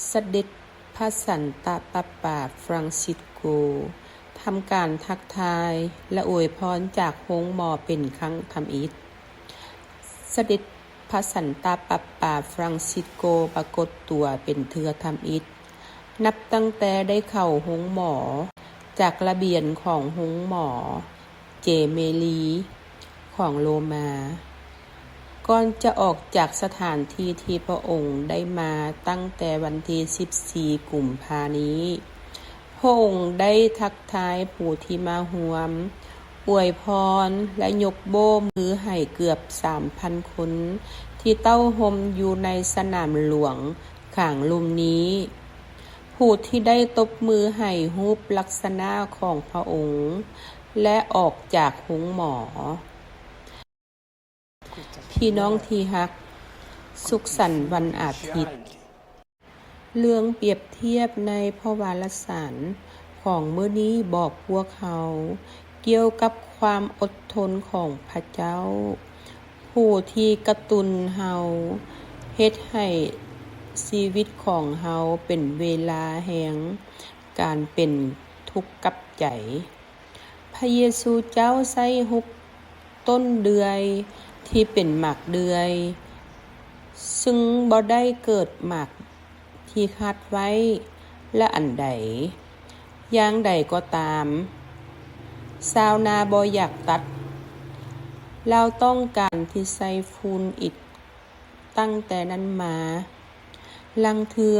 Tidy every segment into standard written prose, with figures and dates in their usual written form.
เสด็จพระสันตะปาปาฟรังซิสโกทำการทักทายและอวยพรจากโฮงหมอเป็นครั้งทำอิฐเสด็จพระสันตะปาปาฟรังซิสโกปรากฏตัวเป็นเทือทำอิฐนับตั้งแต่ได้เข้าโฮงหมอจากระเบียนของโฮงหมอเจเมลีของโรมาก่อนจะออกจากสถานที่ที่พระองค์ได้มาตั้งแต่วันที่14กุมภาพันธ์นี้พระองค์ได้ทักทายผู้ที่มาร่วมอวยพรและยกโบมือให้เกือบ 3,000 คนที่เต้าหมอยู่ในสนามหลวงข้างลุ่มนี้ผู้ที่ได้ตบมือให้รูปลักษณะของพระองค์และออกจากโฮงหมอพี่น้องที่รักสุขสันต์วันอาทิตย์เรื่องเปรียบเทียบในพระวารสารของมื้อนี้บอกพวกเขาเกี่ยวกับความอดทนของพระเจ้าผู้ที่กระตุ้นเฮาเฮ็ดให้ชีวิตของเฮาเป็นเวลาแห่งการเป็นทุกข์กับใจพระเยซูเจ้าใช้หุบต้นเดือยที่เป็นหมากเดือยซึ่งบ่ได้เกิดหมากที่คาดไว้และอันใดอย่างใดก็ตามชาวนาบ่อยากตัดเราต้องการที่ใส่ฟูนอิฐตั้งแต่นั้นมาลังเทือ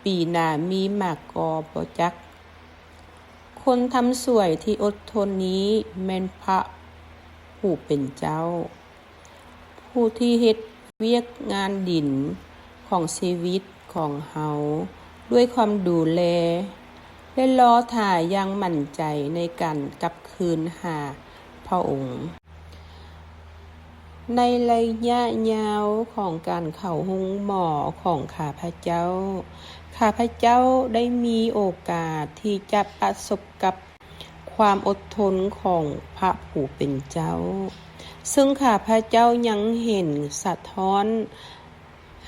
ปีหน้ามีหมากกอบ่จักคนทำสวยที่อดทนนี้แม่นพระผู้เป็นเจ้าผู้ที่เฮ็ดเวียกงานดินของชีวิตของเฮาด้วยความดูแลและรอท่าอย่างมั่นใจในการกลับคืนหาพระองค์ในระยะยาวของการเข้าโฮงหมอของข้าพเจ้าได้มีโอกาสที่จะประสบกับความอดทนของพระผู้เป็นเจ้าซึ่งข้าพเจ้ายังเห็นสะท้อน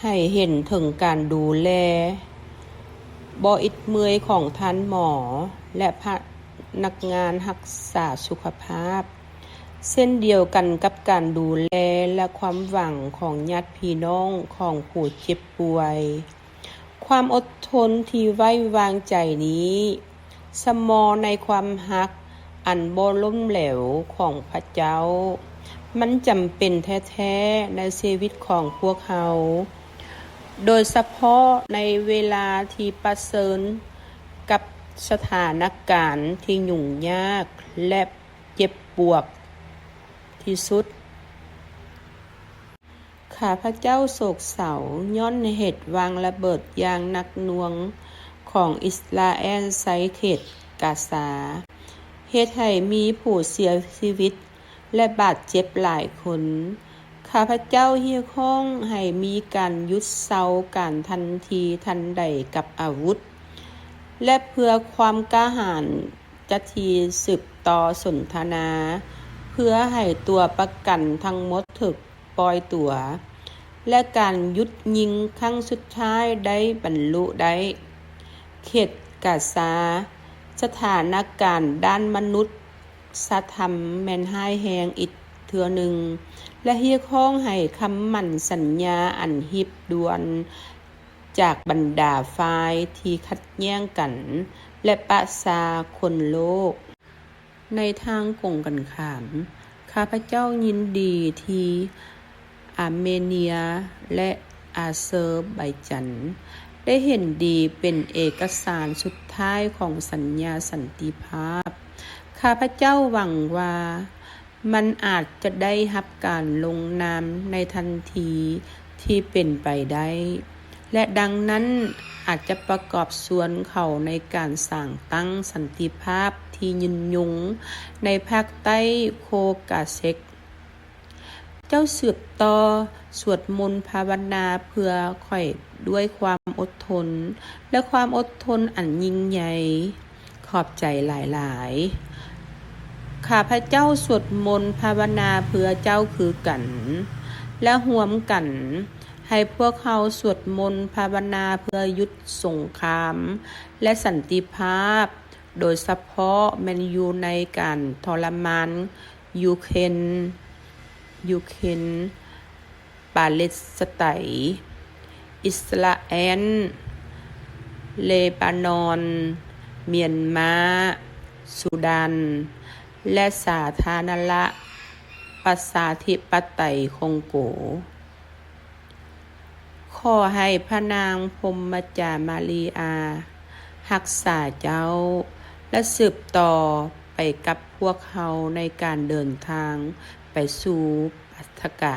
ให้เห็นถึงการดูแลบ่อิดเมื่อยของท่านหมอและพนักงานรักษาสุขภาพเช่นเดียวกันกับการดูแลและความหวังของญาติพี่น้องของผู้เจ็บป่วยความอดทนที่ไว้วางใจนี้สมอในความรักอันบ่ล้มเหลวของพระเจ้ามันจำเป็นแท้ๆในชีวิตของพวกเขาโดยเฉพาะในเวลาที่ประเสริญกับสถานการณ์ที่ยุ่งยากและเจ็บปวดที่สุดข้าพเจ้าโศกเศร้าย้อนเหตุวางระเบิดอย่างหนักหน่วงของอิสราเอลในเขตกาซาเฮ็ดให้มีผู้เสียชีวิตและบาดเจ็บหลายคนข้าพเจ้าเรียกร้องให้มีการหยุดเซาการทันทีทันใดกับอาวุธและเพื่อความกล้าหาญจะทีสืบต่อสนทนาเพื่อให้ตัวประกันทั้งหมดถูกปล่อยตัวและการหยุดยิงครั้งสุดท้ายได้บรรลุได้เขตกาซาสถานการณ์ด้านมนุษย์ธรรมแม่นร้ายแรงอีกเทื่อหนึ่งและเรียกร้องให้คำมั่นสัญญาอันหิบด่วนจากบรรดาฝ่ายที่ขัดแย้งกันและประชาคนโลกในทางตรงกันข้ามข้าพเจ้ายินดีที่อาร์เมเนียและอาเซอร์ไบจานได้เห็นดีเป็นเอกสารสุดท้ายของสัญญาสันติภาพข้าพเจ้าหวังว่ามันอาจจะได้รับการลงนามในทันทีที่เป็นไปได้และดังนั้นอาจจะประกอบส่วนเข้าในการสร้างตั้งสันติภาพที่ยืนยงในภาคใต้โคกาเซกเจ้าสืบต่อสวดมนต์ภาวนาเพื่อค่อยด้วยความอดทนและความอดทนอันยิ่งใหญ่ขอบใจหลายๆข้าพเจ้าสวดมนต์ภาวนาเพื่อเจ้าคือกันและร่วมกัน ให้พวกเขาสวดมนต์ภาวนาเพื่อหยุดสงครามและสันติภาพโดยเฉพาะแมนอยู่ในการทรมานยูเครนปาเลสไตน์อิสราเอลเลบานอนเมียนมาสุดานและสาธารณรัฐประชาธิปไตยคองโกขอให้พระนางพรหมจามารีอารักษาเจ้าและสืบต่อไปกับพวกเขาในการเดินทางไปสู่ปาฐกา